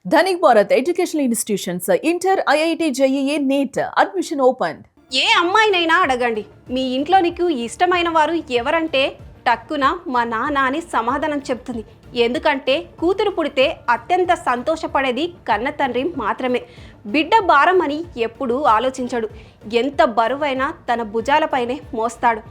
Dhanik Bharat educational institutions inter IIT JEE NEET admission open. ఏ అమ్మాయినైనా అడగండి, మీ ఇంట్లో నీకు ఇష్టమైన వారు ఎవరంటే టక్కున మా నాన్న అని సమాధానం చెప్తుంది. ఎందుకంటే కూతురు పుడితే అత్యంత సంతోషపడేది కన్న తండ్రి మాత్రమే. బిడ్డ భారం అని ఎప్పుడూ ఆలోచించడు. ఎంత బరువైనా తన భుజాలపైనే మోస్తాడు.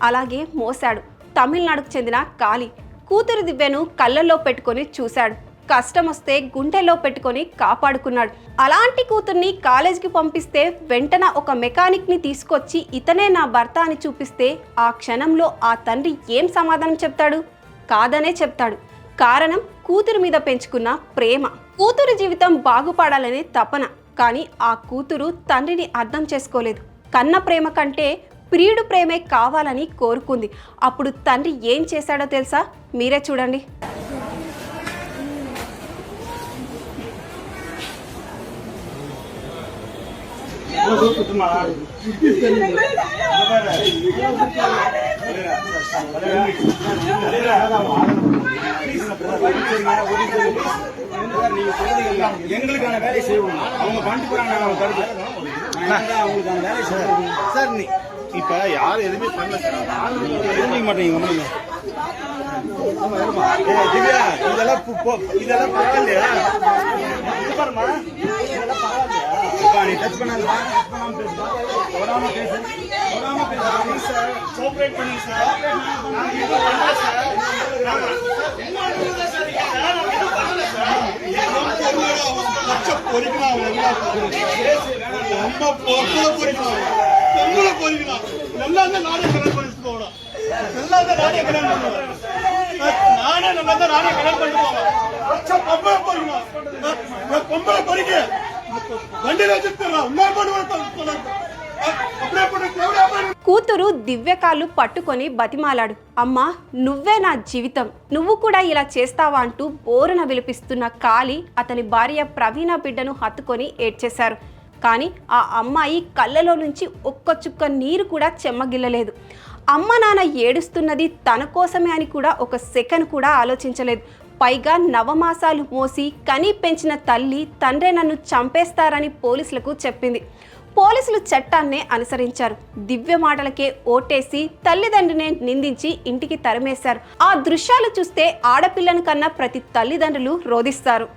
అలాగే మోసాడు. తమిళనాడుకు చెందిన కాళీ కూతురు దివ్యను కళ్ళల్లో పెట్టుకొని చూశాడు. కష్టం వస్తే గుండెల్లో పెట్టుకొని కాపాడుకున్నాడు. అలాంటి కూతుర్ని కాలేజీకి పంపిస్తే వెంటన ఒక మెకానిక్ని తీసుకొచ్చి ఇతనే నా భర్త అని చూపిస్తే ఆ క్షణంలో ఆ తండ్రి ఏం సమాధానం చెప్తాడు? కాదనే చెప్తాడు. కారణం కూతురు మీద పెంచుకున్న ప్రేమ. కూతురు జీవితం బాగుపడాలనే తపన. కానీ ఆ కూతురు తండ్రిని అర్థం చేసుకోలేదు. కన్న ప్రేమ కంటే ప్రియుడు ప్రేమే కావాలని కోరుకుంది. అప్పుడు తండ్రి ఏం చేశాడో తెలుసా? మీరే చూడండి. எங்களுக்கான வேலை செய்வோம். அவங்க பண்ணிட்டு போறாங்க. சார் இப்ப யாரும் எதுவுமே பண்ணல சார். தெரிஞ்சுக்க மாட்டேங்க. திவ்யா இதெல்லாம் பரவாயில்லையா? பாருமா நீ டச் பண்ணாத. கோஆபரேட் பண்ணுங்க சார். కూతురు దివ్య కాళ్ళు పట్టుకొని బతిమాలాడు. అమ్మా, నువ్వే నా జీవితం, నువ్వు కూడా ఇలా చేస్తావా అంటూ బోరున విలిపిస్తున్న కాళీ అతని భార్య ప్రవీణ బిడ్డను హత్తుకొని ఏడ్చేశారు. కానీ ఆ అమ్మాయి కళ్ళలో నుంచి ఒక్క చుక్క నీరు కూడా చెమ్మగిల్లలేదు. అమ్మ నాన్న ఏడుస్తున్నది తన కోసమే అని కూడా ఒక సెకండ్ కూడా ఆలోచించలేదు. పైగా నవమాసాలు మోసి కని పెంచిన తల్లి తండ్రే నన్ను చంపేస్తారని పోలీసులకు చెప్పింది. పోలీసులు చట్టాన్నే అనుసరించారు. దివ్య మాటలకే ఓటేసి తల్లిదండ్రినే నిందించి ఇంటికి తరిమేశారు. ఆ దృశ్యాలు చూస్తే ఆడపిల్లను కన్నా ప్రతి తల్లిదండ్రులు రోధిస్తారు.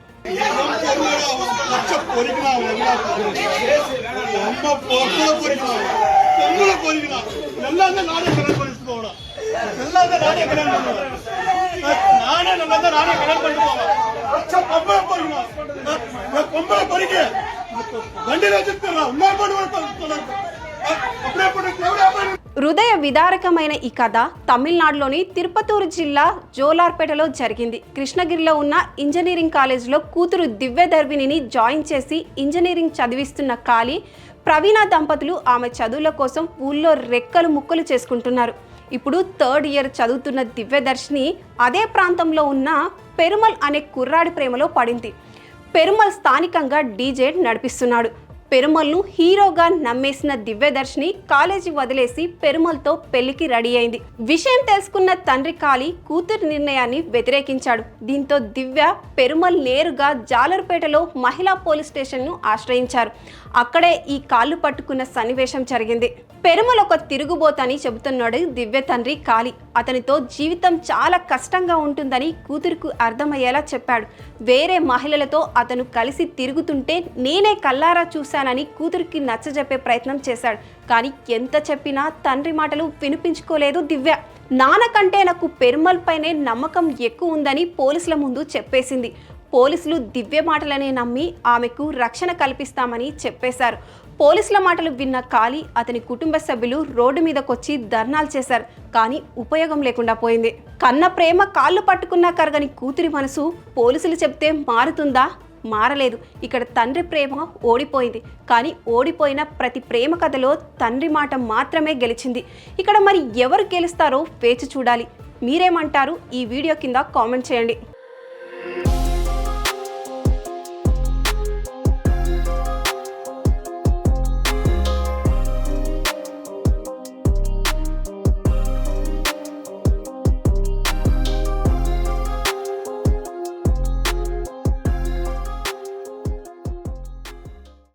హృదయ విదారకమైన ఈ కథ తమిళనాడులోని తిరుపతూరు జిల్లా జోలార్పేటలో జరిగింది. కృష్ణగిరిలో ఉన్న ఇంజనీరింగ్ కాలేజీలో కూతురు దివ్య దర్వినిని జాయిన్ చేసి ఇంజనీరింగ్ చదివిస్తున్న కాళీ ప్రవీణ దంపతులు ఆమె చదువుల కోసం ఊళ్ళో రెక్కలు ముక్కలు చేసుకుంటున్నారు. ఇప్పుడు 3rd ఇయర్ చదువుతున్న దివ్యదర్శిని అదే ప్రాంతంలో ఉన్న పెరుమల్ అనే కుర్రాడి ప్రేమలో పడింది. పెరుమల్ స్థానికంగా డీజే నడిపిస్తున్నాడు. పెరుమల్ను హీరోగా నమ్మేసిన దివ్యదర్శిని కాలేజీ వదిలేసి పెరుమల్తో పెళ్లికి రెడీ అయింది. విషయం తెలుసుకున్న తండ్రి కాళీ కూతురి నిర్ణయాన్ని వ్యతిరేకించాడు. దీంతో దివ్య పెరుమల్ నేరుగా జాలర్పేటలో మహిళా పోలీస్ స్టేషన్ను ఆశ్రయించారు. అక్కడే ఈ కాళ్ళు పట్టుకున్న సన్నివేశం జరిగింది. పెరుమల్ ఒక తిరుగుబోతని చెబుతున్నాడు దివ్య తండ్రి కాళీ. అతనితో జీవితం చాలా కష్టంగా ఉంటుందని కూతురుకు అర్థమయ్యేలా చెప్పాడు. వేరే మహిళలతో అతను కలిసి తిరుగుతుంటే నేనే కల్లారా చూశానని కూతురికి నచ్చజెప్పే ప్రయత్నం చేశాడు. కానీ ఎంత చెప్పినా తండ్రి మాటలు వినిపించుకోలేదు దివ్య. నాన్న కంటే నాకు పెరుమల్ పైనే నమ్మకం ఎక్కువ ఉందని పోలీసుల ముందు చెప్పేసింది. పోలీసులు దివ్య మాటలనే నమ్మి ఆమెకు రక్షణ కల్పిస్తామని చెప్పేశారు. పోలీసుల మాటలు విన్న కాళీ అతని కుటుంబ సభ్యులు రోడ్డు మీదకొచ్చి ధర్నాలు చేశారు. కానీ ఉపయోగం లేకుండా పోయింది. కన్న ప్రేమ కాళ్ళు పట్టుకున్నా కరగని కూతురి మనసు పోలీసులు చెప్తే మారుతుందా? మారలేదు. ఇక్కడ తండ్రి ప్రేమ ఓడిపోయింది. కానీ ఓడిపోయిన ప్రతి ప్రేమ కథలో తండ్రి మాట మాత్రమే గెలిచింది. ఇక్కడ మరి ఎవరు గెలుస్తారో వేచి చూడాలి. మీరేమంటారు? ఈ వీడియో కింద కామెంట్ చేయండి.